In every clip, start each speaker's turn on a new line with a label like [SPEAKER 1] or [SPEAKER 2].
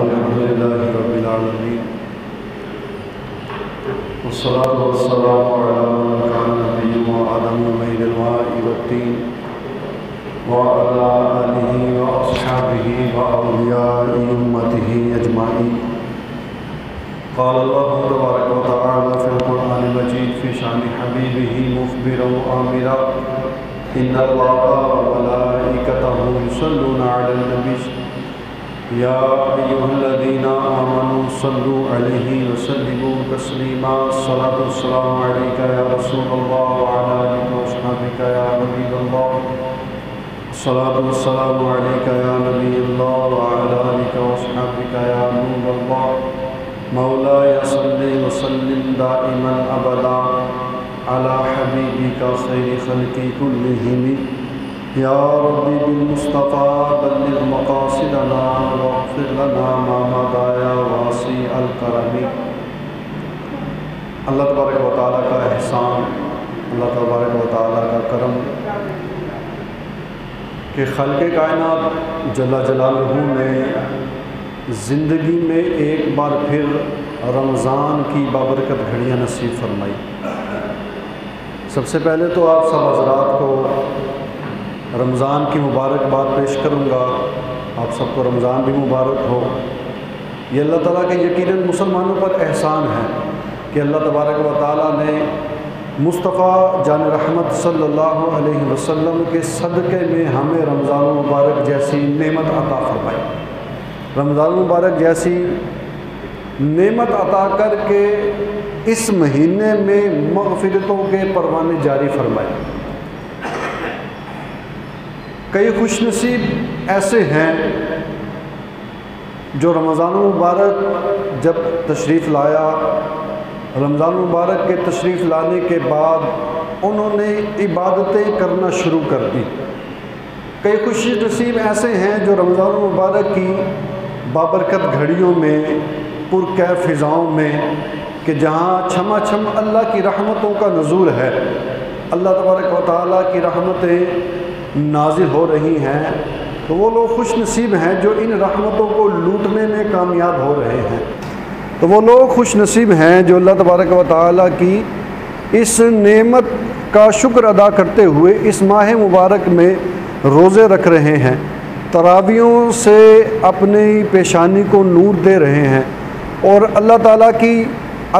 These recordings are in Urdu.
[SPEAKER 1] الحمد لله رب العالمين والصلاة والسلام على من كان نبي وآدم بين الماء والطين وعلى آله وأصحابه وأولياء أمته أجمعين. قال الله تبارك وتعالى في القرآن المجيد في شأن حبيبه مخبرا وآمرا إن الله وملائكته يصلون على النبي يا أيها الذين آمنوا صلوا عليه وسلموا تسليما. الصلاة والسلام عليك يا رسول الله وعلى آلك وأصحابك يا حبيب الله. الصلاة والسلام عليك يا نبي الله وعلى آلك وأصحابك يا نور الله. مولاي صل وسلم دائما أبدا على حبيبك خير خلق كلهم. یا ربی بالمصطفى بلغ مقاصدنا واغفر لنا ما مضى يا واسع الکرم. اللہ تبارک و تعالیٰ کا احسان، اللہ تبارک و تعالیٰ کا کرم کہ خالق کائنات جل جلالہ نے زندگی میں ایک بار پھر رمضان کی بابرکت گھڑیاں نصیب فرمائی. سب سے پہلے تو آپ سب حضرات کو رمضان کی مبارکباد پیش کروں گا. آپ سب کو رمضان بھی مبارک ہو. یہ اللہ تعالیٰ کے یقیناً مسلمانوں پر احسان ہے کہ اللہ تبارک و تعالیٰ نے مصطفیٰ جان رحمت صلی اللہ علیہ وسلم کے صدقے میں ہمیں رمضان المبارک جیسی نعمت عطا فرمائی. رمضان المبارک جیسی نعمت عطا کر کے اس مہینے میں مغفرتوں کے پروانے جاری فرمائے. کئی خوش نصیب ایسے ہیں جو رمضان المبارک جب تشریف لایا، رمضان المبارک کے تشریف لانے کے بعد انہوں نے عبادتیں کرنا شروع کر دی. کئی خوش نصیب ایسے ہیں جو رمضان المبارک کی بابرکت گھڑیوں میں، پرکیف فضاؤں میں کہ جہاں چھما چھم اللہ کی رحمتوں کا نزول ہے، اللہ تبارک و تعالیٰ کی رحمتیں نازل ہو رہی ہیں، تو وہ لوگ خوش نصیب ہیں جو ان رحمتوں کو لوٹنے میں کامیاب ہو رہے ہیں. تو وہ لوگ خوش نصیب ہیں جو اللہ تبارک و تعالیٰ کی اس نعمت کا شکر ادا کرتے ہوئے اس ماہ مبارک میں روزے رکھ رہے ہیں، تراویحوں سے اپنی پیشانی کو نور دے رہے ہیں اور اللہ تعالیٰ کی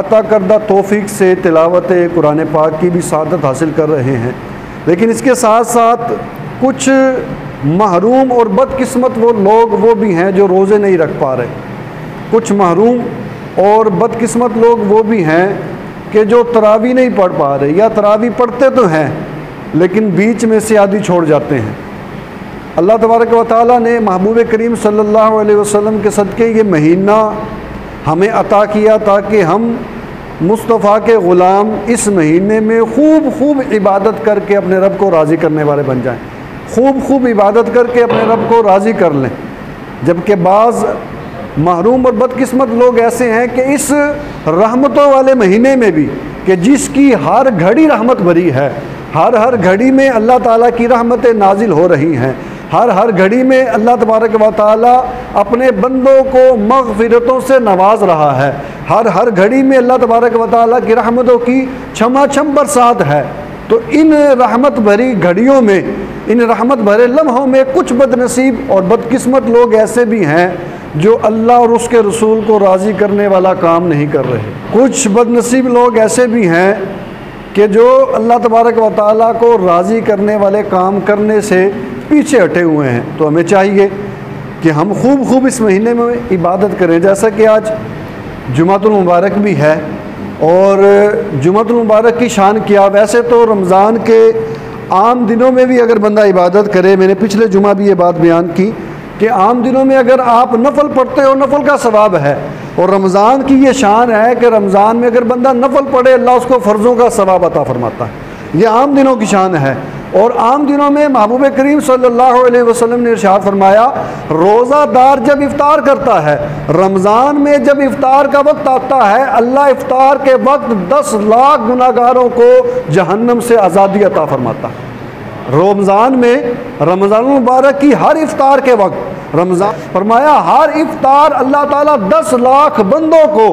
[SPEAKER 1] عطا کردہ توفیق سے تلاوت قرآن پاک کی بھی سعادت حاصل کر رہے ہیں. لیکن اس کے ساتھ ساتھ کچھ محروم اور بدقسمت وہ لوگ وہ بھی ہیں جو روزے نہیں رکھ پا رہے. کچھ محروم اور بدقسمت لوگ وہ بھی ہیں کہ جو تراویح نہیں پڑھ پا رہے، یا تراویح پڑھتے تو ہیں لیکن بیچ میں سے آدھی چھوڑ جاتے ہیں. اللہ تبارک و تعالیٰ نے محبوب کریم صلی اللہ علیہ وسلم کے صدقے یہ مہینہ ہمیں عطا کیا تاکہ ہم مصطفیٰ کے غلام اس مہینے میں خوب خوب عبادت کر کے اپنے رب کو راضی کرنے والے بن جائیں، خوب خوب عبادت کر کے اپنے رب کو راضی کر لیں. جبکہ بعض محروم اور بدقسمت لوگ ایسے ہیں کہ اس رحمتوں والے مہینے میں بھی کہ جس کی ہر گھڑی رحمت بھری ہے، ہر گھڑی میں اللہ تعالیٰ کی رحمتیں نازل ہو رہی ہیں، ہر گھڑی میں اللہ تبارک و تعالیٰ اپنے بندوں کو مغفرتوں سے نواز رہا ہے، ہر گھڑی میں اللہ تبارک و تعالیٰ کی رحمتوں کی چھما چھم برسات ہے. تو ان رحمت بھری گھڑیوں میں، ان رحمت بھرے لمحوں میں کچھ بد نصیب اور بدقسمت لوگ ایسے بھی ہیں جو اللہ اور اس کے رسول کو راضی کرنے والا کام نہیں کر رہے. کچھ بد نصیب لوگ ایسے بھی ہیں کہ جو اللہ تبارک و تعالیٰ کو راضی کرنے والے کام کرنے سے پیچھے ہٹے ہوئے ہیں. تو ہمیں چاہیے کہ ہم خوب خوب اس مہینے میں عبادت کریں. جیسا کہ آج جمعۃ المبارک بھی ہے، اور جمعۃ المبارک کی شان کیا، ویسے تو رمضان کے عام دنوں میں بھی اگر بندہ عبادت کرے، میں نے پچھلے جمعہ بھی یہ بات بیان کی کہ عام دنوں میں اگر آپ نفل پڑھتے ہو نفل کا ثواب ہے، اور رمضان کی یہ شان ہے کہ رمضان میں اگر بندہ نفل پڑھے اللہ اس کو فرضوں کا ثواب عطا فرماتا ہے. یہ عام دنوں کی شان ہے. اور عام دنوں میں محبوب کریم صلی اللہ علیہ وسلم نے ارشاد فرمایا روزہ دار جب افطار کرتا ہے، رمضان میں جب افطار کا وقت آتا ہے، اللہ افطار کے وقت 10 لاکھ گناہگاروں کو جہنم سے آزادی عطا فرماتا ہے۔ رمضان میں، رمضان المبارک کی ہر افطار کے وقت رمضان فرمایا ہر افطار اللہ تعالیٰ 10 لاکھ بندوں کو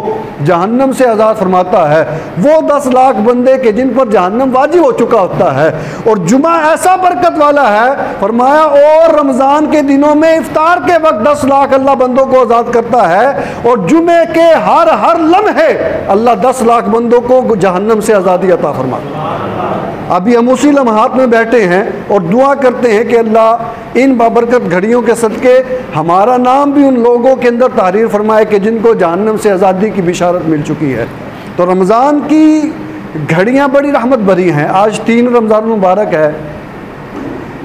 [SPEAKER 1] جہنم سے آزاد فرماتا ہے، وہ 10 لاکھ بندے کے جن پر جہنم واجب ہو چکا ہوتا ہے۔ اور جمعہ ایسا برکت والا ہے، فرمایا اور رمضان کے دنوں میں افطار کے وقت 10 لاکھ اللہ بندوں کو آزاد کرتا ہے، اور جمعے کے ہر لمحے اللہ 10 لاکھ بندوں کو جہنم سے آزادی عطا فرماتا ہے۔ ابھی ہم اسی لمحات میں بیٹھے ہیں اور دعا کرتے ہیں کہ اللہ ان بابرکت گھڑیوں کے صدقے ہمارا نام بھی ان لوگوں کے اندر تحریر فرمائے کہ جن کو جہنم سے آزادی کی بشارت مل چکی ہے۔ تو رمضان کی گھڑیاں بڑی رحمت بھری ہیں۔ آج 3 رمضان المبارک ہے۔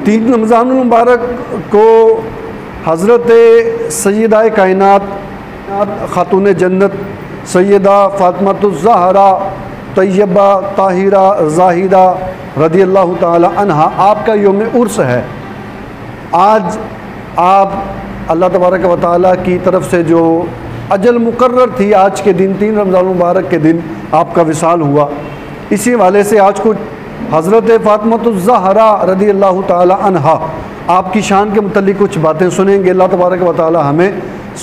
[SPEAKER 1] 3 رمضان المبارک کو حضرت سیدہ کائنات خاتون جنت سیدہ فاطمۃ الزہرا طیبہ طاہرہ زاہدہ رضی اللہ تعالی عنہا آپ کا یوم عرس ہے۔ آج آپ اللہ تبارک و تعالیٰ کی طرف سے جو اجل مقرر تھی، آج کے دن 3 رمضان المبارک کے دن آپ کا وصال ہوا، اسی حوالے سے آج کچھ حضرت فاطمۃ الزہرا رضی اللہ تعالی عنہا آپ کی شان کے متعلق کچھ باتیں سنیں گے۔ اللہ تبارک و تعالیٰ ہمیں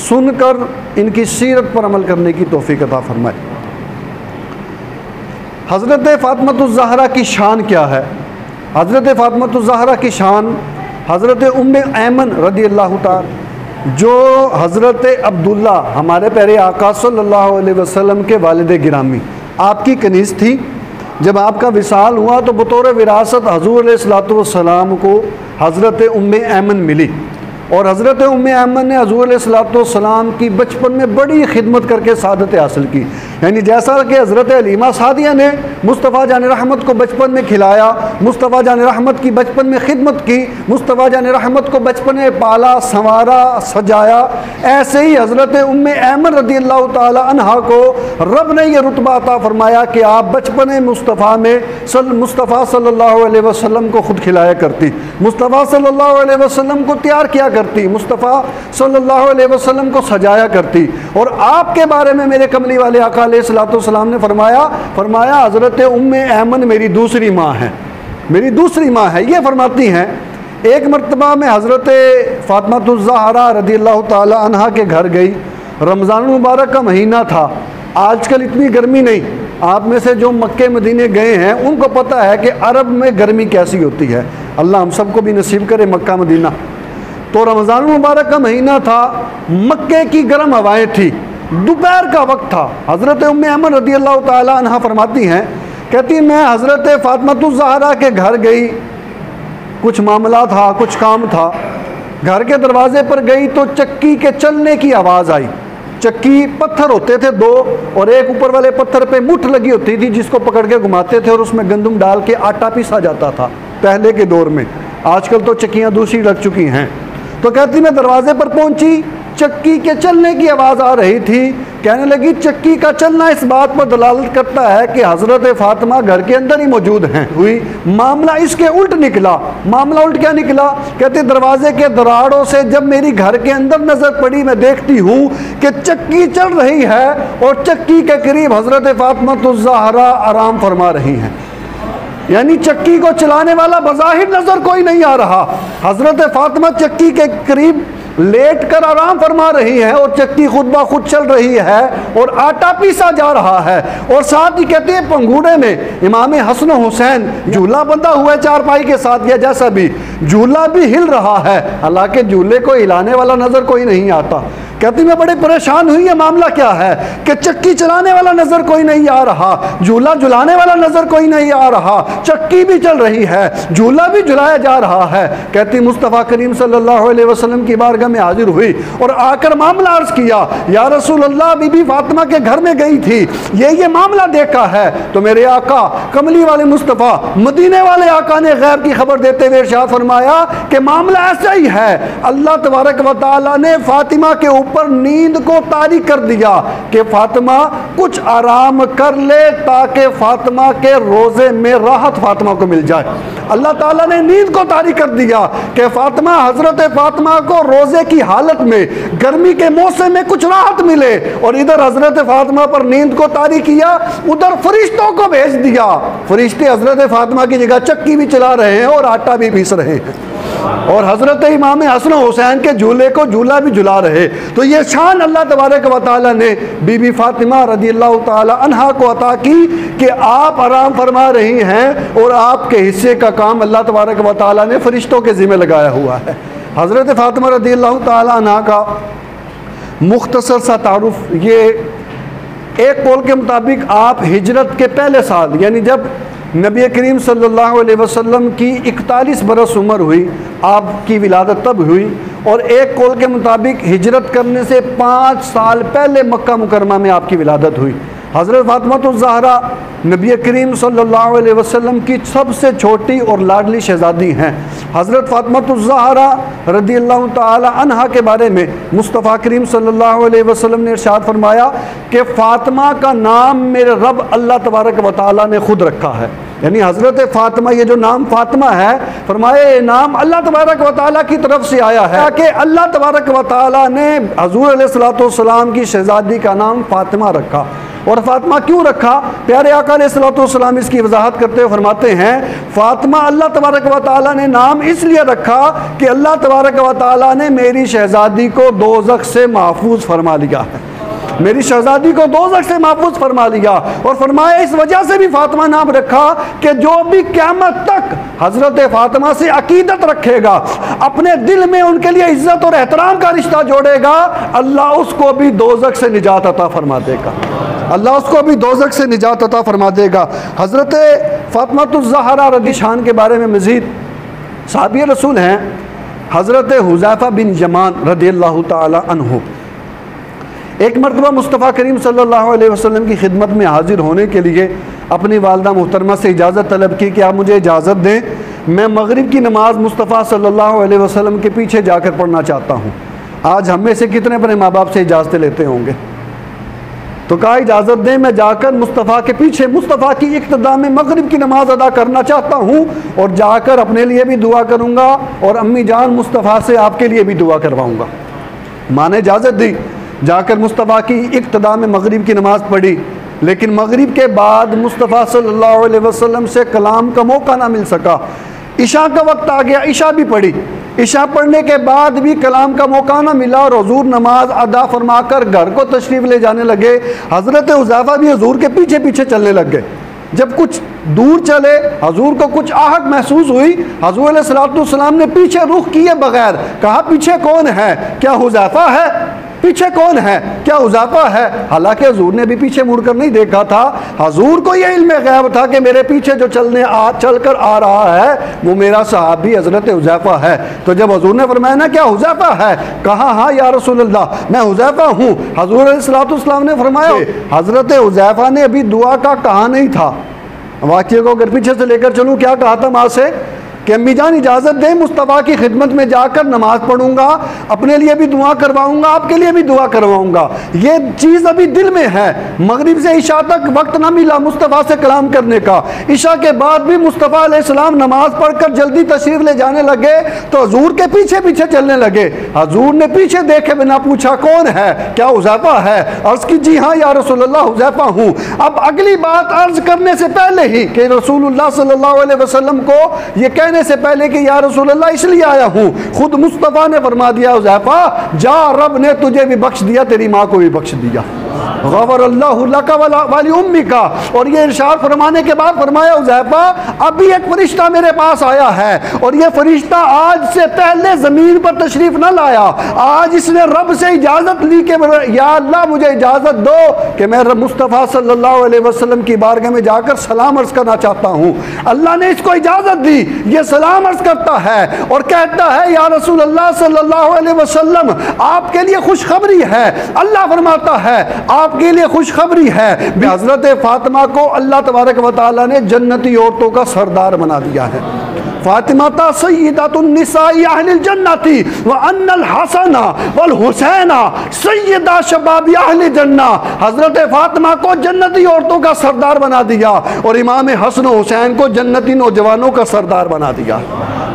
[SPEAKER 1] سن کر ان کی سیرت پر عمل کرنے کی توفیق عطا فرمائے۔ حضرت فاطمۃ الزہرا کی شان کیا ہے؟ حضرت فاطمۃ الزہرا کی شان حضرت ام ایمن رضی اللہ تعالی، جو حضرت عبداللہ ہمارے پیارے آقا صلی اللہ علیہ وسلم کے والد گرامی، آپ کی کنیز تھی۔ جب آپ کا وصال ہوا تو بطور وراثت حضور علیہ السلام کو حضرت ام ایمن ملی، اور حضرت ام ایمن نے حضور علیہ السلام کی بچپن میں بڑی خدمت کر کے سعادت حاصل کی۔ یعنی جیسا کہ حضرت حلیمہ سعدیہ نے مصطفیٰ جان رحمت کو بچپن میں کھلایا، مصطفیٰ جان رحمت کی بچپن میں خدمت کی، مصطفیٰ جان رحمت کو بچپن میں پالا سنوارا سجایا، ایسے ہی حضرت ام ایمن رضی اللہ تعالی عنہا کو رب نے یہ رتبہ عطا فرمایا کہ آپ بچپن مصطفیٰ میں مصطفیٰ صلی اللہ علیہ وسلم کو خود کھلایا کرتی، مصطفیٰ صلی اللہ علیہ وسلم کو تیار کیا کرتی، مصطفیٰ صلی اللہ علیہ وسلم کو سجایا کرتی۔ اور آپ کے بارے میں میرے کملی والے آقا علیہ السلام نے فرمایا حضرت ام ایمن میری دوسری ماں ہے، میری دوسری ماں ہے۔ یہ فرماتی ہیں ایک مرتبہ میں حضرت فاطمۃ الزہرا رضی اللہ تعالی عنہا کے گھر گئی، رمضان المبارک کا مہینہ تھا، آج کل اتنی گرمی نہیں، آپ میں سے جو مکے مدینے گئے ہیں ان کو پتہ ہے کہ عرب میں گرمی کیسی ہوتی ہے، اللہ ہم سب کو بھی نصیب کرے مکہ مدینہ۔ تو رمضان المبارک کا مہینہ تھا، مکے کی گرم ہوائیں تھی، دوپہر کا وقت تھا۔ حضرت ام ایمن رضی اللہ تعالی عنہا فرماتی ہیں، کہتی میں حضرت فاطمۃ الزہرا کے گھر گئی، کچھ معاملہ تھا، کچھ کام تھا، گھر کے دروازے پر گئی تو چکی کے چلنے کی آواز آئی۔ چکی پتھر ہوتے تھے 2، اور ایک اوپر والے پتھر پہ مٹھ لگی ہوتی تھی جس کو پکڑ کے گھماتے تھے اور اس میں گندم ڈال کے آٹا پیسا جاتا تھا پہلے کے دور میں، آج کل تو چکیاں دوسری لگ چکی ہیں۔ تو کہتی میں دروازے پر پہنچی، چکی کے چلنے کی آواز آ رہی تھی، کہنے لگی چکی کا چلنا اس بات پر دلالت کرتا ہے کہ حضرت فاطمہ گھر کے اندر ہی موجود ہیں۔ ہوئی معاملہ اس کے الٹ نکلا۔ معاملہ الٹ کیا نکلا؟ کہتے دروازے کے دراڑوں سے جب میری گھر کے اندر نظر پڑی، میں دیکھتی ہوں کہ چکی چل رہی ہے اور چکی کے قریب حضرت فاطمۃ الزہرا آرام فرما رہی ہیں۔ یعنی چکی کو چلانے والا بظاہر نظر کوئی نہیں آ رہا، حضرت فاطمہ چکی کے قریب لیٹ کر آرام فرما رہی ہے اور چکی خود بخود چل رہی ہے اور آٹا پیسا جا رہا ہے، اور ساتھ ہی کہتے ہیں پنگوڑے میں امام حسن و حسین جھولا بندھا ہوا ہے چارپائی کے ساتھ، یا جیسا بھی جھولا بھی ہل رہا ہے، حالانکہ جھولے کو ہلانے والا نظر کوئی نہیں آتا۔ کہتی میں بڑے پریشان ہوئی، یہ معاملہ کیا ہے کہ چکی چلانے والا نظر کوئی نہیں آ رہا، جھولا جھلانے والا نظر کوئی نہیں آ رہا، چکی بھی چل رہی ہے، جھولا بھی جھلایا جا رہا ہے۔ کہتی مصطفیٰ کریم صلی اللہ علیہ وسلم کی بارگاہ میں حاضر ہوئی اور آ کر معاملہ عرض کیا، یا رسول اللہ، بی بی فاطمہ کے گھر میں گئی تھی، یہ معاملہ دیکھا ہے۔ تو میرے آقا کملی والے مصطفیٰ مدینے والے آقا نے غیب کی خبر دیتے ہوئے ارشاد فرمایا کہ معاملہ ایسا ہی ہے، اللہ تبارک و تعالیٰ نے فاطمہ کے اوپر نیند کو طاری کر دیا کہ فاطمہ کچھ آرام کر لے تاکہ فاطمہ کے روزے میں راحت فاطمہ کو مل جائے۔ اللہ تعالیٰ نے نیند کو طاری کر دیا کہ فاطمہ، حضرت فاطمہ کو روزے کی حالت میں گرمی کے موسم میں کچھ راحت ملے، اور ادھر حضرت فاطمہ پر نیند کو طاری کیا، ادھر فرشتوں کو بھیج دیا، فرشتے حضرت فاطمہ کی جگہ چکی بھی چلا رہے ہیں اور آٹا بھی پیس رہے ہیں۔ اور حضرت امام حسن و حسین کے جھولے کو جھولا بھی جھلا رہے. تو یہ شان اللہ تبارک و تعالیٰ نے بی بی فاطمہ رضی اللہ تعالی عنہا کو عطا کی کہ آپ آرام فرما رہی ہیں اور آپ کے حصے کا کام اللہ تبارک و تعالیٰ نے فرشتوں کے ذمہ لگایا ہوا ہے. حضرت فاطمہ رضی اللہ تعالی عنہا کا مختصر سا تعارف، یہ ایک قول کے مطابق آپ ہجرت کے پہلے سال، یعنی جب نبی کریم صلی اللہ علیہ وسلم کی 41 برس عمر ہوئی، آپ کی ولادت تب ہوئی. اور ایک قول کے مطابق ہجرت کرنے سے 5 سال پہلے مکہ مکرمہ میں آپ کی ولادت ہوئی. حضرت فاطمہ الزہرا نبی کریم صلی اللہ علیہ وسلم کی سب سے چھوٹی اور لاڈلی شہزادی ہیں. حضرت فاطمہ الزہرا رضی اللہ تعالی عنہا کے بارے میں مصطفیٰ کریم صلی اللہ علیہ وسلم نے ارشاد فرمایا کہ فاطمہ کا نام میرے رب اللہ تبارک و تعالیٰ نے خود رکھا ہے. یعنی حضرت فاطمہ، یہ جو نام فاطمہ ہے، فرمایا یہ نام اللہ تبارک و تعالیٰ کی طرف سے آیا ہے کہ اللہ تبارک و تعالیٰ نے حضور علیہ السلام کی شہزادی کا نام فاطمہ رکھا. اور فاطمہ کیوں رکھا؟ پیارے آقا علیہ السلام اس کی وضاحت کرتے ہوئے فرماتے ہیں فاطمہ اللہ تبارک و تعالیٰ نے نام اس لیے رکھا کہ اللہ تبارک و تعالیٰ نے میری شہزادی کو دوزخ سے محفوظ فرما لیا ہے. میری شہزادی کو دوزخ سے محفوظ فرما لیا. اور فرمایا اس وجہ سے بھی فاطمہ نام رکھا کہ جو بھی قیامت تک حضرت فاطمہ سے عقیدت رکھے گا، اپنے دل میں ان کے لیے عزت اور احترام کا رشتہ جوڑے گا، اللہ اس کو بھی دوزخ سے نجات عطا فرما دے گا. اللہ اس کو بھی دوزخ سے نجات عطا فرما دے گا. حضرت فاطمہ الزہرا رضی شان کے بارے میں مزید صحابی رسول ہیں حضرت حذیفہ بن یمان رضی اللہ تعالی عنہ. ایک مرتبہ مصطفیٰ کریم صلی اللہ علیہ وسلم کی خدمت میں حاضر ہونے کے لیے اپنی والدہ محترمہ سے اجازت طلب کی کہ آپ مجھے اجازت دیں، میں مغرب کی نماز مصطفیٰ صلی اللہ علیہ وسلم کے پیچھے جا کر پڑھنا چاہتا ہوں. آج ہم میں سے کتنے اپنے ماں باپ سے اجازتیں لیتے ہوں گے؟ تو کہا اجازت دیں، میں جا کر مصطفیٰ کے پیچھے مصطفیٰ کی اقتداء میں مغرب کی نماز ادا کرنا چاہتا ہوں، اور جا کر اپنے لیے بھی دعا کروں گا اور امی جان مصطفیٰ سے آپ کے لیے بھی دعا کرواؤں گا. ماں نے اجازت دی، جا کر مصطفیٰ کی اقتداء میں مغرب کی نماز پڑھی. لیکن مغرب کے بعد مصطفیٰ صلی اللہ علیہ وسلم سے کلام کا موقع نہ مل سکا. عشاء کا وقت آ گیا، عشاء بھی پڑھی. عشاء پڑھنے کے بعد بھی کلام کا موقع نہ ملا اور حضور نماز ادا فرما کر گھر کو تشریف لے جانے لگے. حضرت حذیفہ بھی حضور کے پیچھے پیچھے چلنے لگ گئے. جب کچھ دور چلے، حضور کو کچھ آہٹ محسوس ہوئی. حضور علیہ السلام نے پیچھے رخ کیے بغیر کہا پیچھے کون ہے؟ کیا حذیفہ ہے؟ پیچھے کون ہے؟ کیا حذیفہ ہے؟ حالانکہ حضور نے بھی پیچھے مڑ کر نہیں دیکھا تھا. حضور کو یہ علم غیب تھا کہ میرے پیچھے جو چل کر آ رہا ہے وہ میرا صحابی حضرت حذیفہ ہے. تو جب حضور نے فرمایا نا کیا حذیفہ ہے، کہا ہاں یا رسول اللہ میں حذیفہ ہوں. حضور علیہ السلام نے فرمایا حضرت حذیفہ نے ابھی دعا کا کہا نہیں تھا. واقعے کو اگر پیچھے سے لے کر چلوں، کیا کہا تھا ماں سے کہ امی جان اجازت دیں، مصطفیٰ کی خدمت میں جا کر نماز پڑھوں گا، اپنے لیے بھی دعا کرواؤں گا، آپ کے لیے بھی دعا کرواؤں گا. یہ چیز ابھی دل میں ہے. مغرب سے عشاء تک وقت نہ ملا مصطفیٰ سے کلام کرنے کا. عشاء کے بعد بھی مصطفیٰ علیہ السلام نماز پڑھ کر جلدی تشریف لے جانے لگے تو حضور کے پیچھے پیچھے چلنے لگے. حضور نے پیچھے دیکھے بنا پوچھا کون ہے؟ کیا حذیفہ ہے؟ عرض کی جی ہاں یا رسول اللہ حذیفہ ہوں. اب اگلی بات عرض کرنے سے پہلے ہی کہ رسول اللہ صلی اللہ علیہ وسلم کو یہ کہنے سے پہلے کہ یا رسول اللہ اس لیے آیا ہوں، خود مصطفیٰ نے فرما دیا حذیفہ جا، رب نے تجھے بھی بخش دیا، تیری ماں کو بھی بخش دیا. غفر اللہ لک ولی امک. اور یہ ارشاد فرمانے کے بعد فرمایا حذیفہ ابھی ایک فرشتہ میرے پاس آیا ہے اور یہ فرشتہ آج سے پہلے زمین پر تشریف نہ لایا. آج اس نے رب سے اجازت لی کہ یا اللہ مجھے اجازت دو کہ میں مصطفیٰ صلی اللہ علیہ وسلم کی بارگاہ میں جا کر سلام عرض کرنا چاہتا ہوں. اللہ نے اس کو اجازت دی. یہ سلام عرض کرتا ہے اور کہتا ہے یا رسول اللہ صلی اللہ علیہ وسلم آپ کے لیے خوشخبری ہے. اللہ فرماتا ہے آپ کے لیے خوشخبری ہے، حضرت فاطمہ کو اللہ تبارک و تعالیٰ نے جنتی عورتوں کا سردار بنا دیا ہے. فاطمہ سیدۃ النساء اہل الجنت وان الحسن والحسین سیدہ شباب اہل جنہ. حضرت فاطمہ کو جنتی عورتوں کا سردار بنا دیا اور امام حسن و حسین کو جنتی نوجوانوں کا سردار بنا دیا.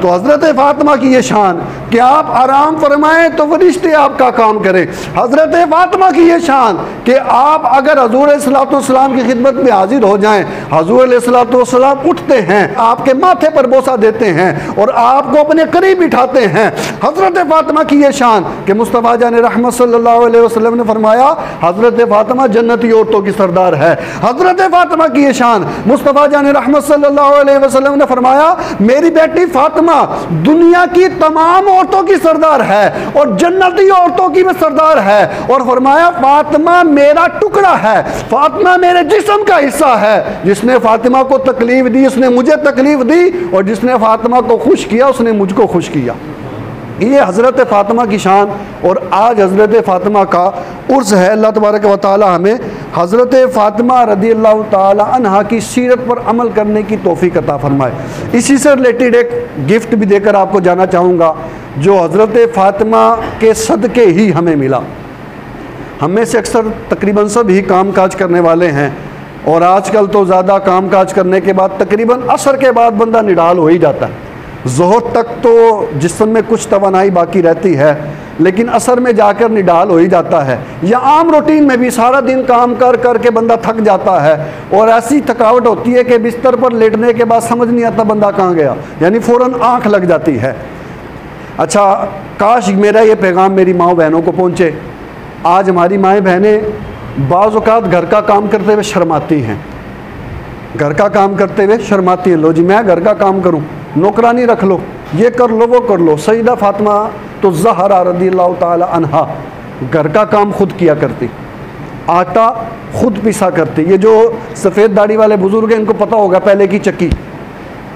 [SPEAKER 1] تو حضرت فاطمہ کی یہ شان کہ آپ آرام فرمائیں تو فرشتے آپ کا کام کریں. حضرت فاطمہ کی یہ شان کہ آپ اگر حضور علیہ الصلوۃ والسلام کی خدمت میں حاضر ہو جائیں, حضور علیہ الصلوۃ والسلام اٹھتے ہیں, آپ کے ماتھے پر بوسہ دیتے ہیں اور آپ کو اپنے قریب بٹھاتے ہیں. حضرت فاطمہ کی یہ شان کہ مصطفیٰ جان رحمت صلی اللہ علیہ وسلم نے فرمایا حضرت فاطمہ جنتی عورتوں کی سردار ہے. حضرت فاطمہ کی یہ شان مصطفیٰ جان رحمت صلی اللہ علیہ وسلم نے فرمایا میری بیٹی فاطمہ دنیا کی تمام عورتوں کی سردار ہے اور جنتی عورتوں کی بھی سردار ہے, اور فرمایا فاطمہ میرا ٹکڑا ہے, فاطمہ میرے جسم کا حصہ ہے. جس نے فاطمہ کو تکلیف دی اس نے مجھے تکلیف دی, اور جس نے فاطمہ کو خوش کیا اس نے مجھ کو خوش کیا. یہ حضرت فاطمہ کی شان. اور آج حضرت فاطمہ کا عرس ہے. اللہ تبارک و تعالی ہمیں حضرت فاطمہ رضی اللہ تعالی عنہا کی سیرت پر عمل کرنے کی توفیق عطا فرمائے. اسی سے ریلیٹڈ ایک گفٹ بھی دے کر آپ کو جانا چاہوں گا جو حضرت فاطمہ کے صدقے ہی ہمیں ملا. ہم میں سے اکثر تقریباً سب ہی کام کاج کرنے والے ہیں, اور آج کل تو زیادہ کام کاج کرنے کے بعد تقریباً عصر کے بعد بندہ نڈال ہو ہی جاتا ہے. ظہر تک تو جسم میں کچھ توانائی باقی رہتی ہے, لیکن عصر میں جا کر نڈال ہو ہی جاتا ہے. یا عام روٹین میں بھی سارا دن کام کر کے بندہ تھک جاتا ہے, اور ایسی تھکاوٹ ہوتی ہے کہ بستر پر لیٹنے کے بعد سمجھ نہیں آتا بندہ کہاں گیا, یعنی فوراً آنکھ لگ جاتی ہے. اچھا کاش میرا یہ پیغام میری ماؤں بہنوں کو پہنچے. آج ہماری مائیں بہنیں بعض اوقات گھر کا کام کرتے ہوئے شرماتی ہیں, گھر کا کام کرتے ہوئے شرماتی ہیں. لو جی میں گھر کا کام کروں, نوکرانی رکھ لو, یہ کر لو وہ کر لو. سیدہ فاطمہ تو زہرا رضی اللہ تعالی عنہا گھر کا کام خود کیا کرتی, آٹا خود پیسا کرتی. یہ جو سفید داڑھی والے بزرگ ہیں ان کو پتہ ہوگا پہلے کی چکی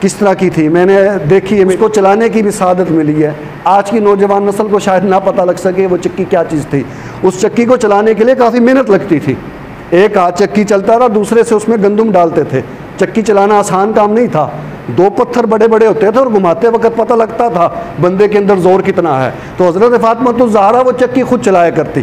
[SPEAKER 1] کس طرح کی تھی, میں نے دیکھی ہے, اس کو چلانے کی بھی سعادت ملی ہے. آج کی نوجوان نسل کو شاید نہ پتہ لگ سکے وہ چکی کیا چیز تھی. اس چکی کو چلانے کے لیے کافی محنت لگتی تھی. ایک ہاتھ چکی چلتا رہا, دوسرے سے اس میں گندم ڈالتے تھے. چکی چلانا آسان کام نہیں تھا, 2 پتھر بڑے بڑے ہوتے تھے اور گھماتے وقت پتہ لگتا تھا بندے کے اندر زور کتنا ہے. تو حضرت فاطمہ الزہرا وہ چکی خود چلایا کرتی,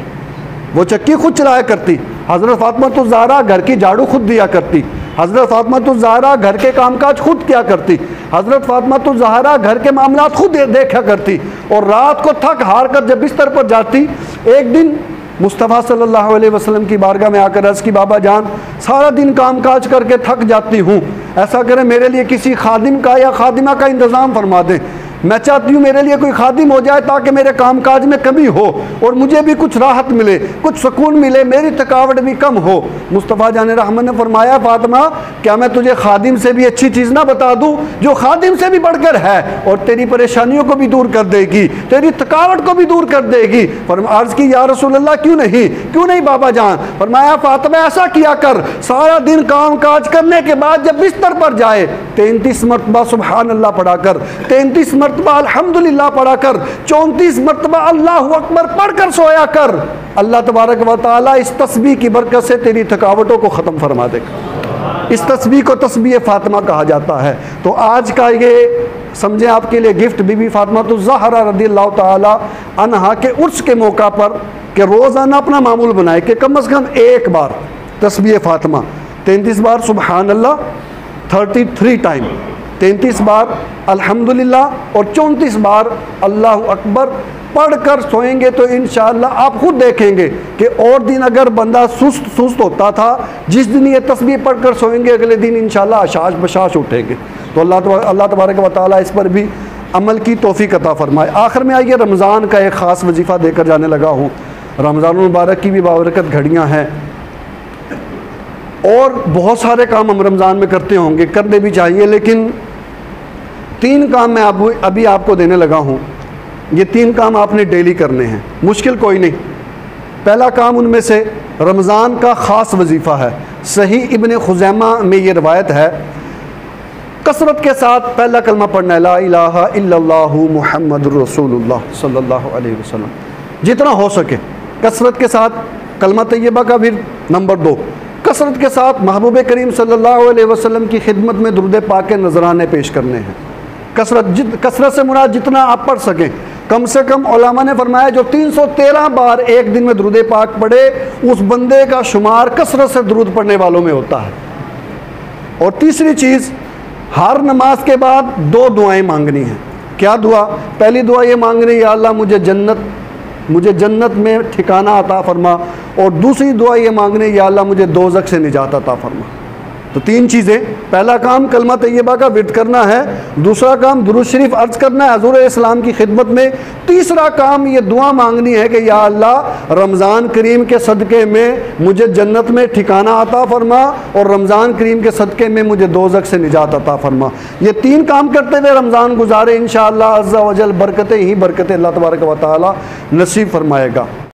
[SPEAKER 1] وہ چکی خود چلایا کرتی. حضرت فاطمہ الزہرا گھر کی جھاڑو خود دیا کرتی. حضرت فاطمہ الزہرا گھر کے کام کاج خود کیا کرتی. حضرت فاطمہ الزہرا گھر کے معاملات خود دیکھا کرتی. اور رات کو تھک ہار کر جب بستر پر جاتی, ایک دن مصطفیٰ صلی اللہ علیہ وسلم کی بارگاہ میں آ کر عرض کی بابا جان سارا دن کام کاج کر کے تھک جاتی ہوں, ایسا کریں میرے لیے کسی خادم کا یا خادمہ کا انتظام فرما دیں. میں چاہتی ہوں میرے لیے کوئی خادم ہو جائے تاکہ میرے کام کاج میں کمی ہو اور مجھے بھی کچھ راحت ملے, کچھ سکون ملے, میری تھکاوٹ بھی کم ہو. مصطفیٰ جان رحمت نے فرمایا فاطمہ کیا میں تجھے خادم سے بھی اچھی چیز نہ بتا دوں جو خادم سے بھی بڑھ کر ہے اور تیری پریشانیوں کو بھی دور کر دے گی, تیری تھکاوٹ کو بھی دور کر دے گی. عرض کی یا رسول اللہ کیوں نہیں بابا جان. فرمایا فاطمہ ایسا کیا کر, سارا دن کام کاج کرنے کے بعد جب بستر پر جائے 33 مرتبہ سبحان اللہ پڑھا کر, 33 مرتبہ الحمدللہ پڑھا کر, 34 مرتبہ اللہ اکبر پڑھ کر سویا کر. اللہ تبارک و تعالیٰ اس تسبیح کی برکت سے تیری تھکاوٹوں کو ختم فرما دے گا. اس تسبیح کو تسبیح فاطمہ کہا جاتا ہے. تو آج کا یہ سمجھیں آپ کے لیے گفٹ بی بی فاطمہ الزہرا رضی اللہ تعالی عنہا کے عرس کے موقع پر کہ روزانہ اپنا معمول بنائے کہ کم از کم ایک بار تسبیح فاطمہ 33 بار سبحان اللہ 33 ٹائم, 33 بار الحمدللہ اور 34 بار اللہ اکبر پڑھ کر سوئیں گے تو انشاءاللہ آپ خود دیکھیں گے کہ اور دن اگر بندہ سست ہوتا تھا, جس دن یہ تسبیح پڑھ کر سوئیں گے اگلے دن انشاءاللہ اشاش بشاش اٹھیں گے. تو اللہ تبارک و تعالیٰ اس پر بھی عمل کی توفیق عطا فرمائے. آخر میں آئیے رمضان کا ایک خاص وظیفہ دے کر جانے لگا ہوں. رمضان المبارک کی بھی بابرکت گھڑیاں ہیں اور بہت سارے کام ہم رمضان میں کرتے ہوں گے, کرنے بھی چاہیے, لیکن 3 کام میں ابھی آپ کو دینے لگا ہوں. یہ 3 کام آپ نے ڈیلی کرنے ہیں, مشکل کوئی نہیں. پہلا کام ان میں سے رمضان کا خاص وظیفہ ہے. صحیح ابن خزیمہ میں یہ روایت ہے, کثرت کے ساتھ پہلا کلمہ پڑھنا ہے لا الہ الا اللہ محمد رسول اللہ صلی اللہ علیہ وسلم, جتنا ہو سکے کثرت کے ساتھ. کلمہ طیبہ کا پھر نمبر 2 کثرت کے ساتھ محبوب کریم صلی اللہ علیہ وسلم کی خدمت میں درود پاک کے نذرانے پیش کرنے ہیں. کثرت سے مراد جتنا آپ پڑھ سکیں. کم سے کم علماء نے فرمایا جو 313 بار ایک دن میں درود پاک پڑھے اس بندے کا شمار کثرت سے درود پڑھنے والوں میں ہوتا ہے. اور تیسری چیز, ہر نماز کے بعد 2 دعائیں مانگنی ہیں. کیا دعا؟ پہلی دعا یہ مانگنی یا اللہ مجھے جنت میں ٹھکانہ عطا فرما، اور دوسری دعا یہ مانگنی یا اللہ مجھے دوزخ سے نجات عطا فرما۔ تو تین چیزیں، پہلا کام کلمہ طیبہ کا ورد کرنا ہے، دوسرا کام درود شریف عرض کرنا ہے حضور اسلام کی خدمت میں، تیسرا کام یہ دعا مانگنی ہے کہ یا اللہ رمضان کریم کے صدقے میں مجھے جنت میں ٹھکانہ عطا فرما، اور رمضان کریم کے صدقے میں مجھے دوزخ سے نجات عطا فرما۔ یہ تین کام کرتے ہوئے رمضان گزارے، انشاءاللہ عز و جل برکتیں ہی برکتیں اللہ تبارک و تعالی نصیب فرمائے گا۔